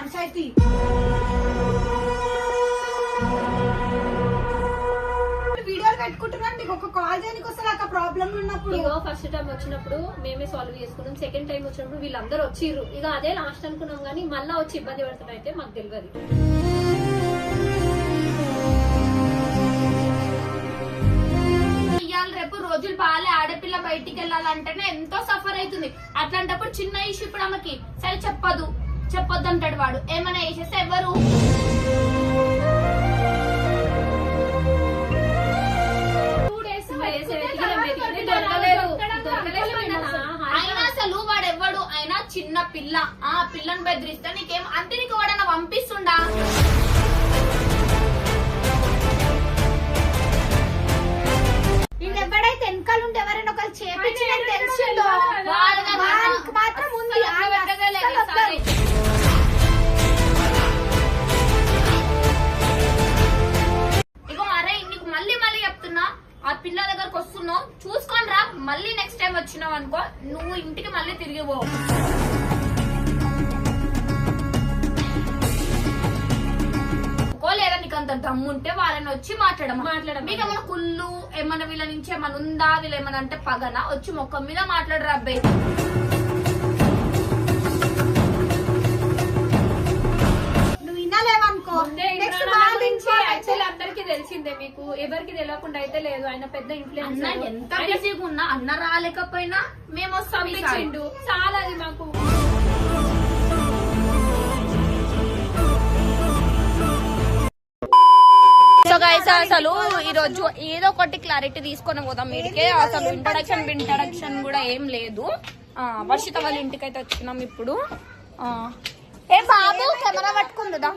పంచాయతీ. వీడియోలు పెట్టుకుంటున్నాను, మీకు ఒక కాల్ చేయడానికి వస్తే నాకు ప్రాబ్లం ఉన్నప్పుడు. ఇగో ఫస్ట్ టైం వచ్చినప్పుడు మేమే సాల్వ్ చేసుకున్నాం, సెకండ్ టైం వచ్చినప్పుడు వీళ్ళందరూ వచ్చిర్రు. ఇక అదే లాస్ట్ అనుకున్నాం కానీ మళ్ళా వచ్చి ఇబ్బంది పడుతున్నా అయితే మాకు తెలియదు. ఇవాళ రేపు రోజులు బాగాలే, ఆడపిల్ల బయటికి వెళ్ళాలంటేనే ఎంతో సఫర్ అవుతుంది. అట్లాంటప్పుడు చిన్న ఇష్యూ ఇప్పుడు ఆమెకి సరే చెప్పొద్దు అంటాడు వాడు. ఏమైనా వేసేస్తే ఎవరు అయినా అసలు వాడెవ్వడు అయినా చిన్న పిల్ల, ఆ పిల్లని బెదిరిస్తే నీకేం అంటే నీకు వాడన్నా పంపిస్తుండా? ఎవడైతే వెనకాల ఉంటే ఎవరైనా ఒకరు చేపించిన తెలిసిందో మాత్రం ఉంది. ఇగో అరే నీకు మళ్ళీ చెప్తున్నా, ఆ పిల్ల దగ్గరకు వస్తున్నావు చూసుకొని రా. మళ్ళీ నెక్స్ట్ టైం వచ్చినావు అనుకో నువ్వు ఇంటికి మళ్ళీ తిరిగి పో. లేదా నీకు అంత దమ్ముంటే వాళ్ళని వచ్చి మాట్లాడడం మీకు ఏమైనా కుళ్ళు ఏమన్నా వీళ్ళ నుంచి ఏమైనా ఉందా, వీళ్ళు ఏమన్నా అంటే పగన వచ్చి మొక్కం మీద మాట్లాడరా అబ్బాయి. నువ్వు వినలేవనుకో అందరికి తెలిసిందే, మీకు ఎవరికి తెలియకుండా అయితే లేదు. ఆయన పెద్ద ఇన్ఫ్లుయెన్స్. ఎంత బిజీగా ఉన్నా అన్న రాలేకపోయినా మేము వస్తాం చాలా అది మాకు. సో గైస్ అసలు ఈ రోజు ఏదో ఒకటి క్లారిటీ తీసుకొని పోదాం మీడికే. అసలు ఇంట్రడక్షన్ కూడా ఏం లేదు. వర్షిత వాళ్ళ ఇంటికి అయితే వచ్చినాం ఇప్పుడు. ఏ బాబు కెమెరా పట్టుకుందా?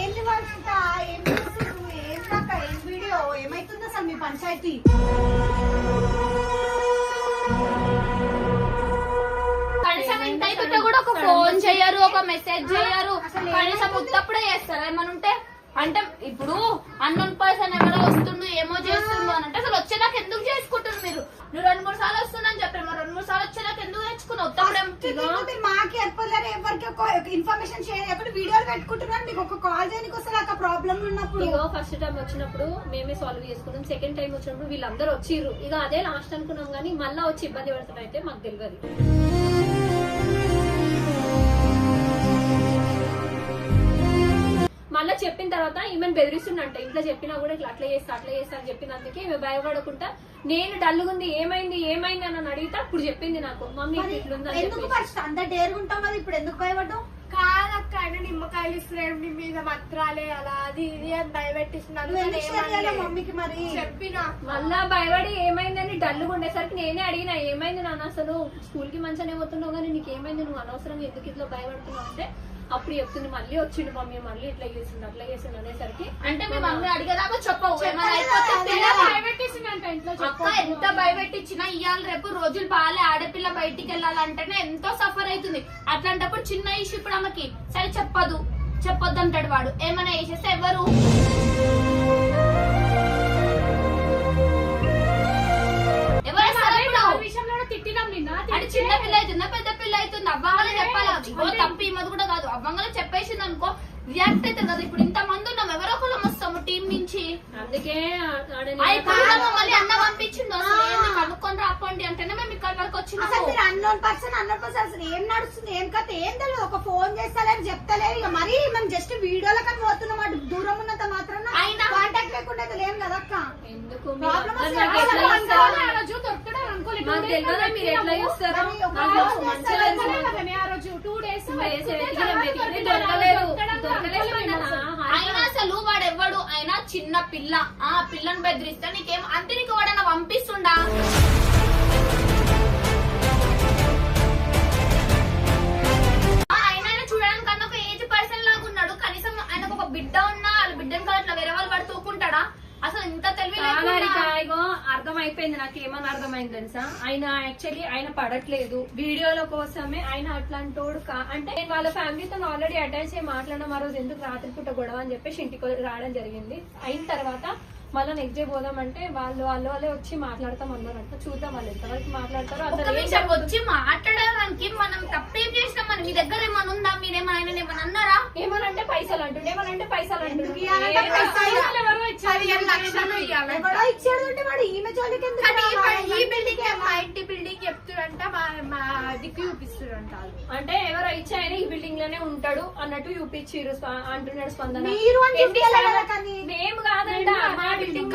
ఏంటి వర్షిత, ఏం చేస్తున్నావు? ఏం దాక ఏం వీడియో ఏమైతుందో అసలు మీ పంచాయతీ? కనీసం ఇంటి కూడా ఒక ఫోన్ చేయరు, ఒక మెసేజ్ చేయరు, కనీసం ఉత్తప్పుడే చేస్తారు ఏమని ఉంటే. అంటే ఇప్పుడు అన్నోన్ పర్సన్ ఎవరో వస్తుండు ఏమో చేస్తుండు అని అంటే అసలు వచ్చేదాకా ఎందుకు చేసుకుంటారు మీరు? నువ్వు 2-3 సార్లు వస్తుందని చెప్పారు, మరి 2-3 సార్లు వచ్చేదాకా ఎందుకు తెచ్చుకున్నావు? మాకు చెప్పలేరు, ఎవరికి ఒక ఇన్ఫర్మేషన్ షేర్ ఎప్పుడు వీడియోలు పెట్టుకుంటున్నాను, మీకు ఒక కాల్ చేయడానికి వస్తే నాకు ప్రాబ్లం ఉన్నప్పుడు. ఇగో ఫస్ట్ టైం వచ్చినప్పుడు మేమే సాల్వ్ చేసుకున్నాం, సెకండ్ టైం వచ్చినప్పుడు వీళ్ళందరూ వచ్చిర్రు. ఇక అదే లాస్ట్ అనుకున్నాం కానీ మళ్ళా వచ్చి ఇబ్బంది పడుతున్నా అయితే మాకు తెలియదు. మళ్ళీ చెప్పిన తర్వాత ఈమెను బెదిరిస్తుందంట. ఇంట్లో చెప్పినా కూడా ఇట్లా అట్లా చేస్తా అని చెప్పినందుకే ఈమె భయపడకుండా నేను డల్లుగుంది ఏమైంది అని అడిగితే అప్పుడు చెప్పింది నాకు, మమ్మీ ఇట్లుందని. ఎందుకు ఫస్ట్ అంత డేర్ ఉంటాం కదా, ఇప్పుడు ఎందుకు భయపడ్డావు? కాదక్క, ఆయన నిమ్మకాయలు ఇస్తున్నాడు నీ మీద మత్రాలే అలా అది ఇది అని భయపెట్టిస్తున్నాను మమ్మీకి. మరి చెప్పిన మళ్ళా భయపడి ఏమైందని డల్లుగా ఉండేసరికి నేనే అడిగినా, ఏమైంది నాన్న అసలు స్కూల్ కి మంచిగానే పోతున్నావు కానీ నీకు ఏమైంది, నువ్వు అనవసరంగా ఎందుకు ఇట్లా భయపడుతున్నావు అంటే అప్పుడు చెప్తుంది మళ్ళీ వచ్చిండు మమ్మీ మళ్ళీ ఇట్లా చేసిండు అట్లా చేసిండు అనేసరికి. అంటే మీ మమ్మీ అడిగేదాకా చెప్పవు అక్క. ఎంత భయపెట్టించినా ఇవాళ రేపు రోజులు బాగాలే, ఆడపిల్ల బయటికి వెళ్ళాలంటేనే ఎంతో సఫర్ అవుతుంది. అట్లాంటప్పుడు చిన్న ఇష్యూ ఇప్పుడు ఆమెకి సరే చెప్పొద్దు అంటాడు వాడు. ఏమైనా వేసేస్తే ఎవరు అది చిన్న పిల్ల అవుతుందా పెద్ద పిల్ల అవుతుంది? అవ్వంగానే చెప్పాలి. తప్పు ఈ మధ్య కూడా కాదు, అవ్వంగానే చెప్పేసింది అనుకో రియాక్ట్ అవుతుంది కదా. ఇప్పుడు ఇంత మంది ఉన్నాం, ఎవరో ఒకరు వస్తాము టీం నుంచి, అందుకే మళ్ళీ అన్న పంపించిండు కనుక్కొని రాపండి అంటేనే మేము ఇక్కడ వరకు వచ్చినాము. అన్నోన్ పర్సన్ అసలు ఏం నడుస్తుంది ఏం కథ ఏం తెలియదు. ఒక ఫోన్ చేస్తారని చెప్తలేదు. ఇక మరి మనం జస్ట్ వీడియోల కన్నా పోతున్నాం, అటు దూరం ఉన్నంత మాత్రం కాంటాక్ట్ లేకుండా లేం కదా అక్క. ఎందుకు అయినా అసలు వాడెవ్వడు అయినా చిన్న పిల్ల, ఆ పిల్లని బెదిరిస్తే నీకేం అంటే నీకు వాడన్నా పంపిస్తుండా? ఆయన చూడడానికి కన్నా ఒక ఏజ్ పర్సన్ లాగా ఉన్నాడు. కనీసం ఆయనకు ఒక బిడ్డ ఉన్నా వాళ్ళ బిడ్డను కదా అట్లా వేరే వాళ్ళు పడి తూకుంటాడా? అసలు ఇంత తెలివి అర్థమైపోయింది నాకు. ఏమని అర్థమైంది తెలుసా, ఆయన యాక్చువల్లీ ఆయన పడట్లేదు వీడియోల కోసమే. ఆయన అట్లాంటోడు అంటే వాళ్ళ ఫ్యామిలీతో ఆల్రెడీ అటాచ్ అయ్యి మాట్లాడడం, ఆ రోజు ఎందుకు రాత్రిపూట గొడవ అని చెప్పేసి ఇంటికి రావడం జరిగింది. అయిన తర్వాత మళ్ళీ నెక్స్ట్ డే పోదామంటే వాళ్ళే వచ్చి మాట్లాడతాం అన్నారంట. చూద్దాం వాళ్ళు ఎంతవరకు మాట్లాడతారో. అసలు వచ్చి మాట్లాడడానికి మనం తప్పేం చేసినాం? మన మీ దగ్గర ఏమైనా ఉందా? మీరేమైనా ఏమైనా అన్నారా? ఏమనంటే పైసలు అంటుండే, ఏమనంటే పైసలు అంటుండే. ఎవడో ఇచ్చాడు అంటే వాడు ఈమె జోలికి ఎందుకు ఈ బిల్డింగ్ మా ఇంటి బిల్డింగ్ చెప్తురంట, మా దిక్కు చూపిస్తురంట. అంటే ఎవరో ఇచ్చాయని ఈ బిల్డింగ్ లోనే ఉంటాడు అన్నట్టు చూపించారు అంటున్నాడు స్పందన. మీరు అని చూపించారా? కానీ మేము కాదంట, మా బిల్డింగ్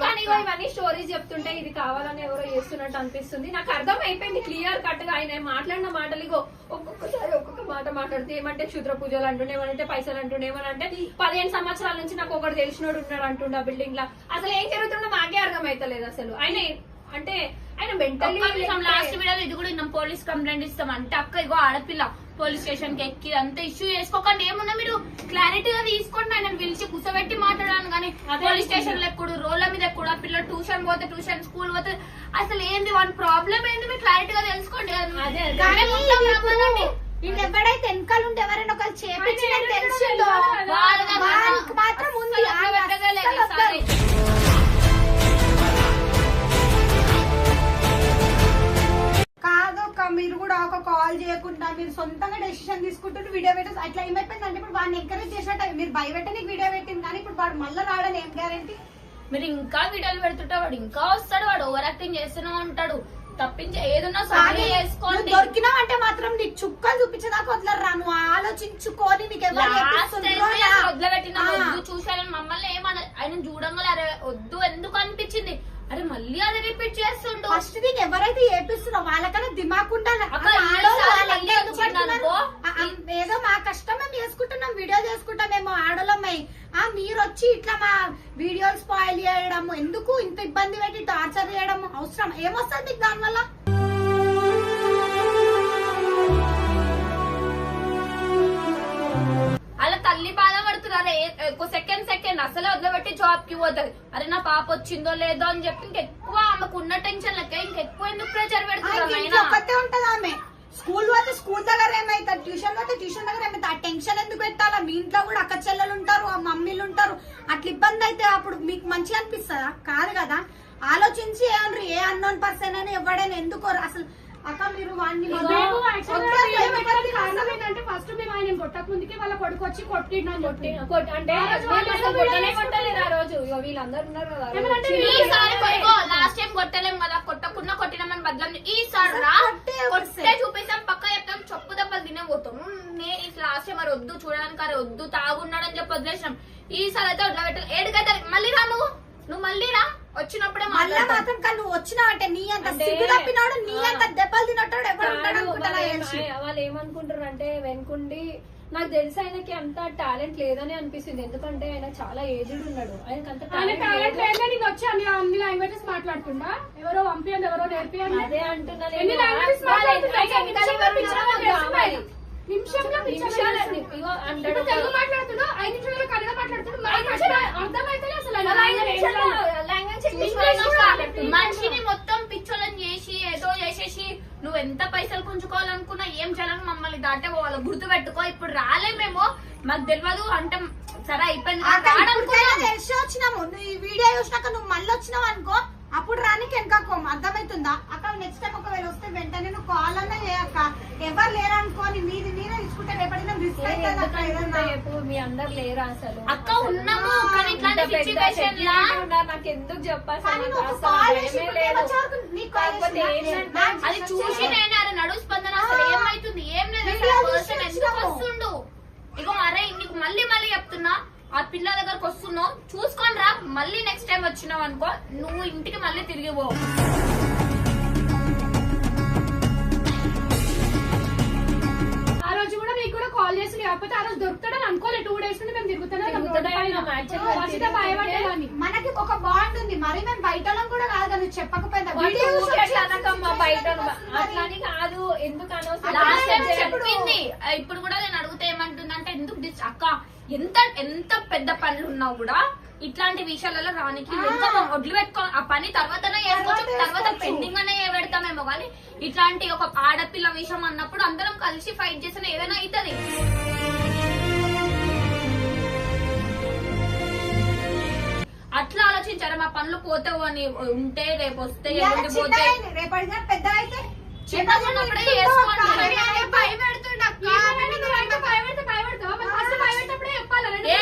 కానీ ఇవన్నీ స్టోరీస్ చెప్తుంటే ఇది కావాలని ఎవరో చేస్తున్నట్టు అనిపిస్తుంది. నాకు అర్థం అయిపోయింది క్లియర్ కట్ గా. ఆయన మాట్లాడిన మాటలు ఇగో ఒక్కొక్కసారి ఒక్కొక్క మాట మాట్లాడితే ఏమంటే క్షుద్ర పూజలు అంటుండే, ఏమంటే పైసలు అంటుండే, ఏమనంటే 15 సంవత్సరాల నుంచి నాకు ఒకటి తెలిసినోడు ఉన్నాడు అంటుండే ఆ బిల్డింగ్ లా. అసలు ఏం జరుగుతుందో మాకే అర్థం అయితలేదు అసలు. ఆయన అంటే ఆయన మెంటల్లీ లాస్ట్ వీడియోలో ఇది కూడా విన్నాం, పోలీస్ కంప్లైంట్ ఇస్తాం అంటే అక్క ఇగో ఆడపిల్ల పోలీస్ స్టేషన్ కి ఎక్కి అంత ఇష్యూ చేసుకోకండి, ఏమున్నా మీరు క్లారిటీగా తీసుకోండి. ఆయన పిలిచి కూర్చోబెట్టి మాట్లాడాను కానీ పోలీస్ స్టేషన్ లో ఎప్పుడు రోడ్ల మీద కూడా పిల్ల ట్యూషన్ పోతే ట్యూషన్, స్కూల్ పోతే అసలు ఏంది వాళ్ళ ప్రాబ్లం ఏంది మీరు క్లారిటీగా తెలుసుకోండి. ఎవడైతే వెనకాల ఉంటే ఎవరైనా ఒకరు చేపించిన తెలిసిందో వాళ్ళకి మాత్రం ఉంది. కాదొక్క మీరు కూడా ఒక కాల్ చేయకుండా మీరు సొంతంగా డెసిషన్ తీసుకుంటుంటే వీడియో పెట్టేసి అట్లా ఏమైపోయిందంటే ఇప్పుడు వాడిని ఎంకరేజ్ చేసినట్టు మీరు భయపెట్టడానికి వీడియో పెట్టింది కానీ ఇప్పుడు వాడు మళ్ళీ రావడం ఏం గ్యారంటీ? మీరు ఇంకా వీడియోలు పెడుతుంటే వాడు ఇంకా వస్తాడు, వాడు ఓవర్ యాక్టింగ్ చేస్తూనే ఉంటాడు. తప్పించి ఏదన్నా సారీ చేసుకోండి. దొరికినావు అంటే మాత్రం నీకు చుక్కలు చూపించేదాకా వదలరా. నువ్వు ఆలోచించుకొని నీకు వదిలిపెట్టిన వద్దు చూసారని మమ్మల్ని ఏమన్నా ఆయన చూడంగా అరే వద్దు ఎందుకు అనిపించింది. అరే మళ్ళీ అది రిపీట్ చేస్తుండు. ఫస్ట్ నీకు ఎవరైతే ఏపిస్తున్నావు వాళ్ళకన్నా దిమాగ్ ఉండాలి. ఏదో మా కష్టం మేము చేసుకుంటున్నాం, వీడియో చేసుకుంటామేమో ఆడోళ్ళమై. మీరు వచ్చి ఇట్లా మా వీడియోలు స్పాయిల్ చేయడం ఎందుకు? ఇంత ఇబ్బంది పెట్టి టార్చర్ చేయడం అవసరం ఏమొస్తుంది మీకు దానివల్ల? అలా తల్లి బాధపడుతున్నారు. సెకండ్ అసలే వదిలిపెట్టి జాబ్ కి పోతుంది. అరే నా పాప వచ్చిందో లేదో అని చెప్పి ఇంకెక్కువ ఆమెకు ఉన్న టెన్షన్ లెక్క ఇంకెక్కువ ఎందుకు ప్రెషర్ పెడుతున్నారు? ఒక్కతే ఉంటది ఆమె. స్కూల్ పోతే స్కూల్ దగ్గర ఏమైతుంది, ట్యూషన్ పోతే ట్యూషన్ దగ్గర ఏమైతే. ఆ టెన్షన్ ఎందుకు పెట్టాలా? మీ ఇంట్లో కూడా అక్క చెల్లెలు ఉంటారు, ఆ మమ్మీలు ఉంటారు. అట్లా ఇబ్బంది అయితే అప్పుడు మీకు మంచిగా అనిపిస్తుందా? కాదు కదా. ఆలోచించి ఏమన్నారు ఏ అన్నోన్ పర్సన్ అని ఎవడైనా ఎందుకు అసలు అక్క మీరు వాడిని ఏంటంటే ఫస్ట్ మేము ఆయన కొట్టక ముందుకే వాళ్ళ కొడుకు వచ్చి కొట్టిండు అంటే కొట్టలేదు ఆ రోజు. వీళ్ళందరూ ఉన్నారు కదా. ఈసారి లాస్ట్ టైం కొట్టలేం కదా, కొట్టకుండా కొట్టినామని బదలం ఈసారి కొట్టే చూపిస్తాం, పక్క చెప్తాం, చప్పు దెబ్బలు తినే పోతాం. నేను లాస్ట్ టైం మరి వద్దు చూడడానికి అరే వద్దు తాగున్నాడని చెప్పి వదిలేసినాం. ఈసారి అయితే వడ్ల పెట్టాలి. ఏడుకైతే మళ్ళీ రా నువ్వు మళ్ళీ రా. వచ్చినప్పుడే మళ్ళీ మాత్రం కానీ నువ్వు వచ్చినావు అంటే నీ అంత సిగ్గు తప్పినాడు, నీ అంత దెబ్బలు తినట్టాడు ఎవరు వాళ్ళు ఏమనుకుంటారు అంటే వెనుకుండి. నాకు తెలిసి ఆయనకి అంత టాలెంట్ లేదని అనిపిస్తుంది. ఎందుకంటే ఆయన చాలా ఏజ్డ్ ఉన్నాడు. ఆయనకి అంత టాలెంట్ లేదు. నేను వచ్చి అన్ని లాంగ్వేజెస్ మాట్లాడుతుండా, ఎవరో పంపియండి ఎవరో నేర్పియండి అదే అంటున్నాను. నిమిషంలో తెలుగు మాట్లాడుతున్నా 5 నిమిషాలు కన్నడ మాట్లాడుతున్నా అర్థమైతే అసలు మనిషిని మొత్తం పిచ్చోళ్ళని చేసి ఏదో చేసేసి నువ్వు ఎంత పైసలు పుంజుకోవాలనుకున్నా ఏం చేయాలని మమ్మల్ని దాటే పోవాలి. గుర్తు పెట్టుకో. ఇప్పుడు రాలేమేమో మాకు తెలియదు అంటే సరే అయిపోయింది. తెలిసి వచ్చినాము. ఈ వీడియో చూసినాక నువ్వు మళ్ళీ వచ్చినావు అనుకో, అప్పుడు రానికి వెనకపోం. అర్థమవుతుందా? అక్కడ నెక్స్ట్ టైం ఒకవేళ వస్తే వెంటనే నువ్వు కాల్ అన్నా చేయక్క. ఎవరు లేరనుకోని మీరే తీసుకుంటే ఎప్పుడైనా రిస్క్ అవుతుంది. మీ అందరు లేరా అసలు? అక్క ఉన్నాము కానీ ఇట్లాంటి సిచ్యువేషన్ లా నాకు ఎందుకు చెప్పాలి? అది చూసి నేను అరే నడు స్పందన అసలు ఏమైతుంది ఏం లేదు ఎందుకు వస్తుండు. ఇగో అరే నీకు మళ్ళీ చెప్తున్నా, ఆ పిల్ల దగ్గరకు వస్తున్నావు చూసుకొని రా. మళ్ళీ నెక్స్ట్ టైం వచ్చినావు అనుకో నువ్వు ఇంటికి మళ్ళీ తిరిగి పో. ఆ రోజు కూడా నీకు కూడా కాల్ చేసి లేకపోతే ఆ రోజు దొరుకుతాడని అనుకోలే. 2 days నుండి మేము తిరుగుతున్నాం. మనకి ఒక బాండ్ ఉంది. మరి మేము బయట కూడా కాదు కదా చెప్పకపోయినా బయట అట్లాని కాదు. ఎందుకు చెప్పింది. ఇప్పుడు కూడా నేను అడిగితే ఏమంటుందంటే ఎందుకు అక్క ఎంత పెద్ద పనులు ఉన్నా కూడా ఇట్లాంటి విషయాలలో రానికి వడ్లు పెట్టుకో. ఆ పని తర్వాతనే చేసుకోవచ్చు, తర్వాత పెండింగ్ అనే పెడతామేమో కానీ ఇట్లాంటి ఒక ఆడపిల్ల విషయం అన్నప్పుడు అందరం కలిసి ఫైట్ చేసిన ఏదైనా అవుతుంది. అట్లా ఆలోచించారా మా పనులు పోతావు అని ఉంటే రేపు వస్తే ఇవాళ ఎల్లుండి చిన్నగా పోతే అయింది, రేపటి దినం పెద్దగా అయితే చిన్నగా ఉన్నప్పుడే చేసుకోండి. ఏ,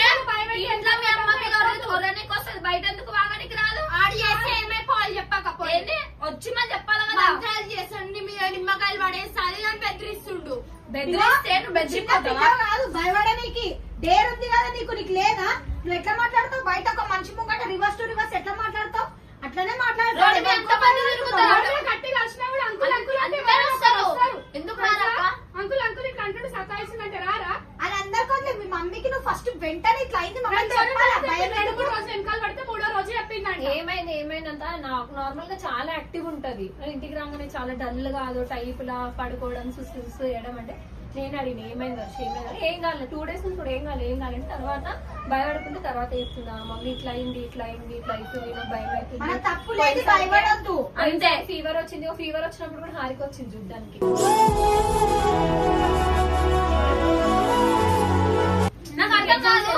ఇంట్లో మీ అమ్మకి ఎవరైనా తోరనీకి వస్తుంది, బయట ఎందుకు వాగనికి రాదు? ఏంది? వచ్చి మనం చెప్పాలి కదా. నిమ్మకాయలు పడేసారి అని బెదిరిస్తుండు. బెదిరిస్తే నువ్వు చిన్న బెదిరిపోతావా? పిల్ల కాదు భయపడనీకి డేర్ ఉంది కదా నీకు లేదా? నువ్వు ఎట్లా మాట్లాడతావు? బయట ఒక మనిషి ముంగట రివర్స్ టు రివర్స్ ఎట్లా మాట్లాడతావు? అట్లనే రోడ్డు మీద ఎంతమంది తిరుగుతారు? కట్టి కలిసినా కూడా అంకుల్ అంకుల్ అంటే అందరూ వస్తారు. ఎందుకు రారక్క? అంకుల్ అంకుల్ ఇట్లా అంటుంటే సతాయిస్తుందంటే రారా? అది అందరికీ వదిలే. మీ మమ్మీకి నువ్వు ఫస్ట్ వెంటనే ఇట్లా అయింది మమ్మల్ని చెప్పాలా? భయం రెండు ఎందుకు? రోజు వెనకాల పడితే మూడో రోజు చెప్పిందంట. ఏమైందంత నాకు నార్మల్ గా చాలా యాక్టివ్ ఉంటది. ఇంటికి రాగానే చాలా డల్ గా అదో టైప్ లా పడుకోవడం సుస్తు చేయడం. అంటే నేను అడిగిన ఏమైంది వర్షం, ఏం కాలేదు 2 days నుంచి కూడా ఏం కాలేదు. తర్వాత భయపడుకుంటే తర్వాత ఇస్తున్నా మమ్మీ ఇట్లా అయింది ఇట్లా అవుతుంది నాకు భయం మన అవుతుంది. తప్పు లేదు, భయపడొద్దు. అంతే ఫీవర్ వచ్చింది. ఫీవర్ వచ్చినప్పుడు కూడా హారికి వచ్చింది చూడ్డానికి. నాకు అర్థం కాదు.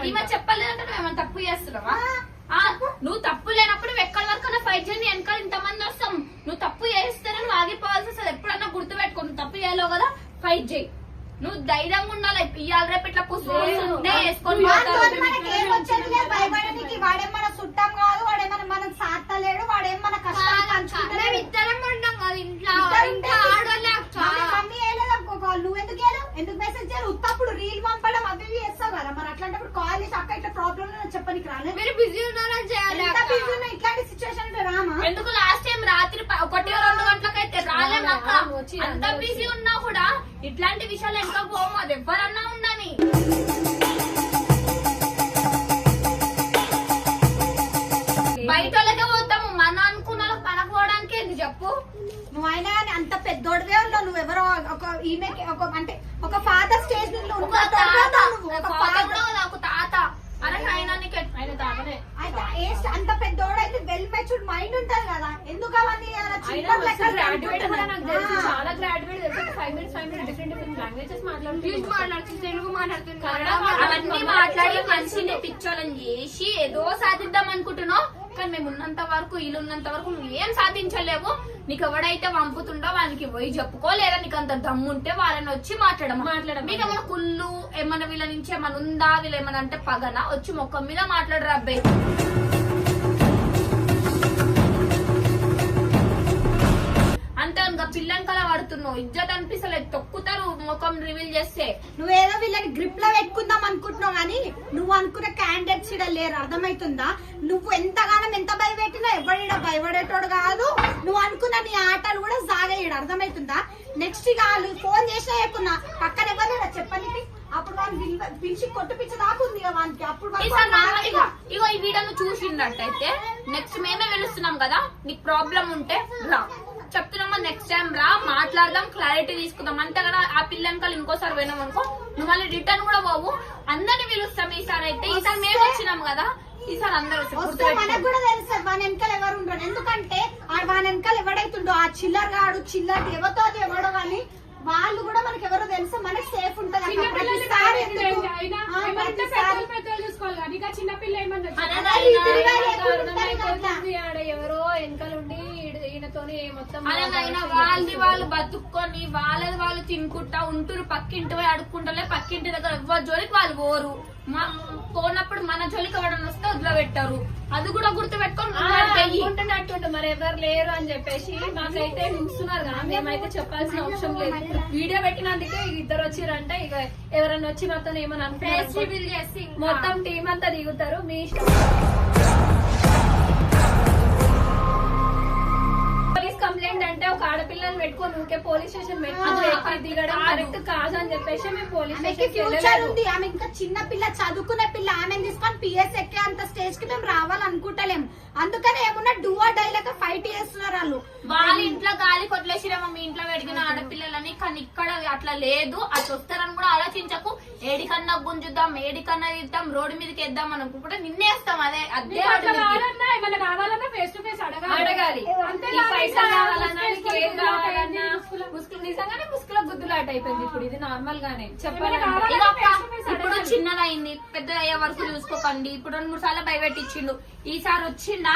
ఈమె చెప్పలేదంటే నువ్వు ఏమైనా తప్పు చేస్తున్నావా? నువ్వు తప్పు లేనప్పుడు నువ్వు ఎక్కడి వరకు ఫైట్ చేయని వెనకాల ఇంతమంది వస్తాం. నువ్వు తప్పు చేస్తేనే నువ్వు ఆగిపోవాల్సి వస్తుంది. ఎప్పుడన్నా గుర్తు పెట్టుకో, నువ్వు తప్పు చేయలేవు కదా, ఫైట్ చేయి. నువ్వు ధైర్యంగా ఉండాలి. ఇవాళ రేపు ఇట్లా పుస్తకం వేసుకొని వాడితో మనకి ఏం వచ్చేది లేదు భయపడడానికి. వాడేం మన చుట్టం కాదు, వాడేమన్నా మనం సాత్తలేడు, వాడేం మన కష్టాలు పంచుకుంటలేడు. ఇద్దరం ఉన్నాం కదా ఇంట్లో. ఇంకా ఆడోళ్ళే అక్క. మమ్మీ వేయలేదు అనుకో కాల్, నువ్వు ఎందుకు వేయలేవు? ఎందుకు మెసేజ్ చేయాలి? ఉత్తప్పుడు రీల్ పంపడం అవి ఇవి చేస్తావు కదా. మరి అట్లాంటప్పుడు కాల్ చేసి అక్క ఇట్లా ప్రాబ్లం చెప్పనికి రాను. మీరు బిజీ ఉన్నారని చేయాలి ఎంత అక్క. బిజీ ఉన్నా ఇట్లాంటి సిచ్యువేషన్ రామా? ఎందుకు లాస్ట్ టైం రాత్రి 1-2 గంటలకైతే రాలేమక్క. అంత బిజీ ఉన్నా కూడా ఇట్లాంటి విషయాలు ఎంత పోము. అది ఎవరన్నా ఉండని. బయట వాళ్ళకే పోతాము, మన అనుకున్న వాళ్ళకి పనకపోవడానికి ఏంది చెప్పు? నువ్వు అయినా కానీ అంత పెద్దోడివే ఉన్నావు. నువ్వెవరో ఒక ఈమెకి ఒక అంటే ఒక ఫాదర్ స్టేజ్ లో ఒక తాత, ఒక తాత అరే ఆయన తాతనే. అంత పెద్దోడు అయితే వెల్ మెచ్యూర్డ్ మైండ్ ఉంటది కదా. ఎందుకు అవన్నీ అలా చిన్న లెక్కలు గ్రాడ్యుయేట్ కూడా నాకు తెలుసు. ఆ. చాలా గ్రాడ్యుయేట్ తెలుసు. 5 minutes డిఫరెంట్ లాంగ్వేజెస్ ఇంగ్లీష్ మాట్లాడుతుంది, తెలుగు మాట్లాడుతుంది, కన్నడ అవన్నీ మాట్లాడి మనిషిని పిచ్చోళ్ళని చేసి ఏదో సాధిద్దాం అనుకుంటున్నావు. కానీ మేము ఉన్నంత వరకు వీళ్ళు ఉన్నంత వరకు నువ్వు ఏం సాధించలేవు. నీకు ఎవడైతే పంపుతుండో వాళ్ళకి పోయి చెప్పుకో, లేదా నీకు అంత దమ్ముంటే వాళ్ళని వచ్చి మాట్లాడడం. మీకు ఏమైనా కుళ్ళు ఏమన్నా వీళ్ళ నుంచి ఏమైనా ఉందా, వీళ్ళు ఏమన్నా అంటే పగన వచ్చి ముఖం మీద మాట్లాడరు అబ్బాయి. అంతే ఇంకా పిల్లంకల పడుతున్నావు. ఇజ్జత్ అనిపిస్తలేదు, తొక్కుతారు ముఖం రివీల్ చేస్తే. నువ్వేదో వీళ్ళని గ్రిప్ లో పెట్టుకుందాం అనుకుంటున్నావు కానీ నువ్వు అనుకున్న క్యాండిడేట్స్ ఇక్కడ లేరు. అర్థమవుతుందా? నువ్వు ఎంతగానం ఎంత భయపెట్టినా ఎవరిడ భయపడేటోడు కాదు. నువ్వు అనుకున్న నీ ఆటలు కూడా సాగేయడు. అర్థమవుతుందా? నెక్స్ట్ ఇక వాళ్ళు ఫోన్ చేసినా చెప్పున్నా పక్కన ఎవరు చెప్పని అప్పుడు వాళ్ళు పిలిచి కొట్టిపించ దాకుంది వానికి. అప్పుడు ఇగో ఈ వీడియోను చూసిందట్టయితే నెక్స్ట్ మేమే పిలుస్తున్నాం కదా. నీకు ప్రాబ్లం ఉంటే రా చెప్తున్నామా, నెక్స్ట్ టైం రా మాట్లాడదాం, క్లారిటీ తీసుకుందాం. అంతే కదా. ఆ పిల్లంకలు ఇంకోసారి పోయినాం అనుకో నువ్వు మళ్ళీ రిటర్న్ కూడా పోవు. అందరిని పిలుస్తాం. ఈసారి అయితే ఈసారి మేము వచ్చినాం కదా, ఈసారి అందరూ మనకు కూడా తెలుస్తుంది వాని వెనకాల ఎవరు ఉండరు. ఎందుకంటే వాని వెనకాల ఎవడైతుండో ఆ చిల్లర్ గాడు చిల్లర్ ఎవరితో అది ఎవడో కానీ వాళ్ళు కూడా మనకి ఎవరో తెలుసు. మనకి సేఫ్ ఉంటది. చిన్నపిల్ల ఆడ ఎవరో వెనకాలండి ఈయనతోని మొత్తం వాళ్ళు బతుక్కొని వాళ్ళది వాళ్ళు తినుకుంటా ఉంటురు. పక్కింటి పోయి అడుక్కుంటలే, పక్కింటి దగ్గర ఎవరి జోలికి వాళ్ళు పోరు. పోనప్పుడు మన జోలికి ఎవడని వస్తే వదిలిపెట్టారు. అది కూడా గుర్తు పెట్టుకుంటున్నట్టు మరి ఎవరు లేరు అని చెప్పేసి మాకైతే చూస్తున్నారు కదా. మేమైతే చెప్పాల్సిన అవసరం లేదు. వీడియో పెట్టినందుకే ఇద్దరు వచ్చిరంటే ఇక ఎవరన్నా వచ్చి మొత్తం ఏమని అనుకుంటారు, మొత్తం టీం అంతా దిగుతారు. మీ ఇష్టం. పోలీస్ కంప్లైంట్ అంటే ఒక ఆడపిల్లని పెట్టుకొని ఊకే పోలీస్ స్టేషన్ పెట్టుకుని దిగడం కరెక్ట్ కాదు అని చెప్పేసి మేము పోలీస్ ఫ్యూచర్ ఉంది. ఆమె ఇంకా చిన్న పిల్ల, చదువుకునే పిల్ల. ఆమెను తీసుకొని పిఎస్ ఎక్కే అంత స్టేజ్ కి మేము రావాలనుకుంటలేము. అందుకని ఏమన్నా డూ ఆర్ డై లెక్క ఫైట్ చేస్తున్నారు వాళ్ళు. వాళ్ళ ఇంట్లో గాలి కొట్లేసిరేమో మీ ఇంట్లో పెరిగిన ఆడపిల్లలని. కానీ ఇక్కడ అట్లా లేదు. అట్లా వస్తారని కూడా ఆలోచించకు. ఏడికన్నా గుంజుద్దాం, ఏడికన్నా ఇద్దాం, రోడ్డు మీదకి వేద్దాం అనుకుంటే నిన్నేస్తాం. అదే ఏమైనా కావాలన్నా ఫేస్ టు ఫేస్ అడగాలి. పైసలు కావాలన్నా ఏం కావాలన్నా ముసుగులు నిజంగానే ముసుగులో గుద్దులాట అయిపోయింది ఇప్పుడు. ఇది నార్మల్ గానే చెప్పాలంటే ఇక అక్క, ఇప్పుడు చిన్నదైంది, పెద్దది అయ్యే వరకు చూసుకోకండి. ఇప్పుడు 2-3 సార్లు భయపెట్టించిండు. ఈసారి వచ్చిండా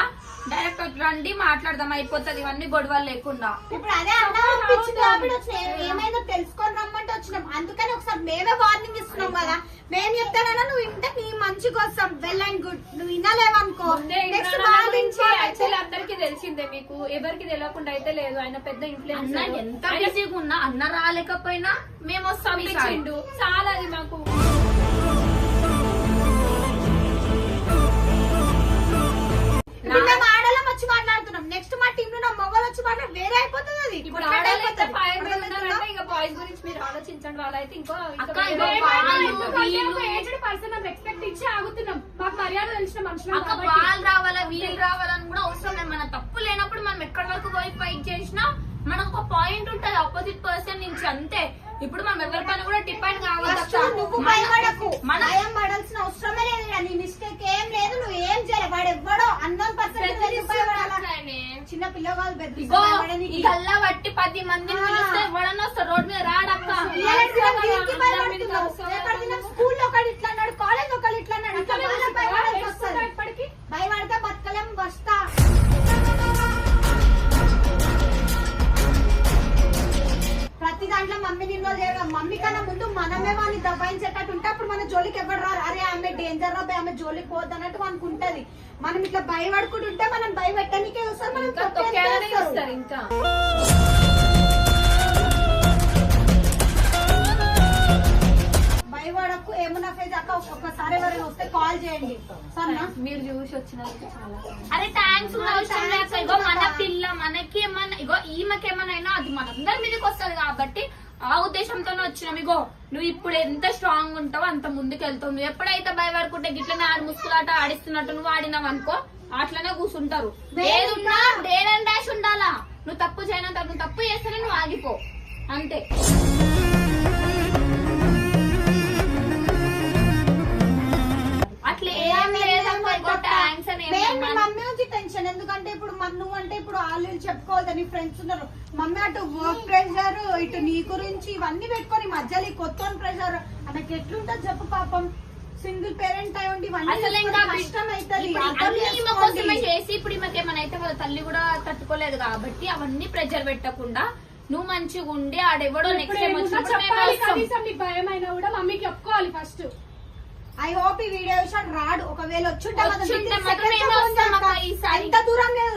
డైరెక్ట్ రండి మాట్లాడదాం, అయిపోతుంది. ఇవన్నీ గొడవలు లేకుండా. ఇప్పుడు అదే అనిపించింది కాబట్టి వచ్చినాం. ఏమైందో తెలుసుకొని రమ్మంటే వచ్చినాం. అందుకని ఒకసారి మేమే వార్నింగ్ ఇస్తున్నాం కదా. మేము చెప్తానన్నా నువ్వు ఇంటే నీ మంచి కోసం వెల్ అండ్ గుడ్. నువ్వు వినలేవనుకో నెక్స్ట్ యాక్చువల్లీ అందరికి తెలిసిందే, మీకు ఎవరికి తెలియకుండా అయితే లేదు. ఆయన పెద్ద అన్న ఇన్ఫ్లుయెన్స్. ఎంత బిజీగా ఉన్నా, అన్న రాలేకపోయినా మేము వస్తాం ఈసారి. చాలా అది మాకు. మేము ఆడలం వచ్చి మాట్లాడుతున్నాం. నెక్స్ట్ మా టీమ్ లో మొగలు వచ్చి మాట్లాడి వేరే అయిపోతుంది. అది ఇప్పుడు ఆడాలంటే ఫైర్ ఉన్నారంటే ఇక బాయ్స్ గురించి మీరు ఆలోచించండి. వాళ్ళైతే ఇంకో అక్క, ఇగో వాళ్ళు ఏజ్డ్ పర్సన్ రెస్పెక్ట్ ఇచ్చి ఆగుతున్నాం. మాకు మర్యాద తెలిసిన మనుషులు అక్క, వాళ్ళు రావాలా వీళ్ళు రావాలని కూడా అవసరం లేదు. మన తప్పు లేనప్పుడు మనం ఎక్కడి వరకు పోయి ఫైట్ చేసినా మనకు ఒక పాయింట్ ఉంటది ఆపోజిట్ పర్సన్ నుంచి, అంతే. ఇప్పుడు మనం ఎవరి పని కూడా డిపెండ్ నువ్వు భయపడకు. మన భయం పడాల్సిన అవసరమే లేదు. నీ మిస్టేక్ ఏం లేదు. నువ్వు ఏం చేయలేదు. వాడు ఎవ్వడో అన్నోన్ చిన్న పిల్లగాలు ఇగో ఈ గల్లా బట్టి 10 మందిని పిలిస్తే ఎవడన్నా వస్తారు, రోడ్ మీద రాడక్క. స్కూల్లో ఒకటి ఇట్లా అన్నాడు, కాలేజ్ ఒకటి ఇట్లా అన్నాడు. భయపడితే బతకలేం. వస్తా ప్రతి దాంట్లో మమ్మీని ఇన్వాల్వ్ చేయడం. మమ్మీ కన్నా ముందు మనమే వాడిని దబాయించేటట్టు ఉంటే అప్పుడు మన జోలికి ఎవరు రారు. అరే ఆమె డేంజర్ రా, ఆమె జోలికి పోద్దు అన్నట్టు మనకు ఉంటది. మనం ఇట్లా భయపడుకుంటుంటే మనం భయపెట్టడానికే వస్తారు. మనం వస్తారు ఇంకా. భయపడకు. ఏమన్నా ఫేజ్ అక్క ఒక్కసారి ఎవరైనా వస్తే కాల్ చేయండి సరేనా. మీరు చూసి వచ్చినందుకు చాలా. అరే థ్యాంక్స్ కూడా అవసరం లేదు. ఇగో మన పిల్ల మనకి ఏమన్నా, ఇగో ఈమెకి ఏమన్నా అది మనందరి మీదకి వస్తుంది కాబట్టి ఆ ఉద్దేశంతోనే వచ్చినాం. ఇగో నువ్వు ఇప్పుడు ఎంత స్ట్రాంగ్ ఉంటావో అంత ముందుకు వెళ్తావు. నువ్వు ఎప్పుడైతే భయపడుకుంటే గిట్లనే ఆడి ముసుకులాట ఆడిస్తున్నట్టు నువ్వు ఆడినావు అనుకో, అట్లనే కూర్చుంటారు. ఏదున్నా డేర్ అండ్ డాష్ ఉండాలా. నువ్వు తప్పు చేయనంత, నువ్వు తప్పు చేస్తేనే నువ్వు ఆగిపో, అంతే. అట్లా ఏం లేదమ్మా. థ్యాంక్స్ అని మమ్మీ వచ్చి టెన్షన్. ఎందుకంటే ఇప్పుడు నువ్వు అంటే ఇప్పుడు వాళ్ళు చెప్పుకోవాలి. నీ ఫ్రెండ్స్ ఉన్నారు. మమ్మీ అటు వర్క్ ప్రెషర్, ఇటు నీ గురించి ఇవన్నీ పెట్టుకొని మధ్యలో కొత్త ప్రెషర్. ఆమెకి ఎట్లుంటది చెప్పు పాపం. సింగిల్ పేరెంట్ అయి ఉండి అసలు ఇంకా కష్టం అవుతుంది. ఈమె కోసమే చేసి ఇప్పుడు ఈమెకి ఏమైనా అయితే వాళ్ళ తల్లి కూడా తట్టుకోలేదు కాబట్టి అవన్నీ ప్రెజర్ పెట్టకుండా నువ్వు మంచిగా ఉండి ఆడెవడో నెక్స్ట్ టైం వచ్చినప్పుడు భయమైనా కూడా మమ్మీకి చెప్పుకోవాలి ఫస్ట్. ఐ హోప్ ఈ వీడియో విషయం రాడు. ఒకవేళ వచ్చుంటే ఈసారి ఎంత దూరం లేదు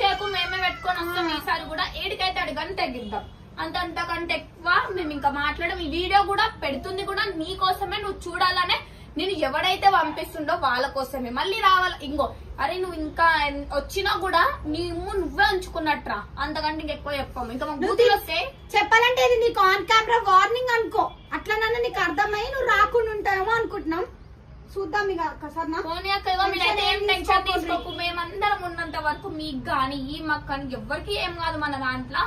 చేయకు, మేమే పెట్టుకొని వస్తాం. ఈసారి కూడా ఏడికైతే అడిగని తగ్గిద్దాం. అంతకంటే ఎక్కువ మేము ఇంకా మాట్లాడడం. ఈ వీడియో కూడా పెడుతుంది కూడా నీ కోసమే, నువ్వు చూడాలనే. నేను ఎవడైతే పంపిస్తుండో వాళ్ళ కోసమే మళ్ళీ రావాలి. ఇంకో అరే నువ్వు ఇంకా వచ్చినా కూడా నువ్వే ఉంచుకున్నట్రా, అంతకంటే ఇంకెక్కువ చెప్పాము. ఇంకా మాకు బూతులు వస్తే చెప్పాలంటే ఇది నీకు ఆన్ కెమెరా వార్నింగ్ అనుకో. అట్లా నన్ను నీకు అర్థమయ్యి నువ్వు రాకుండా ఉంటాయేమో అనుకుంటున్నాం. చూద్దాం ఇక ఒకసారి. పోనీ అక్క, మీరైతే ఏం టెన్షన్ తీసుకోకు. మేమందరం ఉన్నంత వరకు మీకు గాని ఈ మాకు కానీ ఎవరికి ఏం కాదు. మన దాంట్లో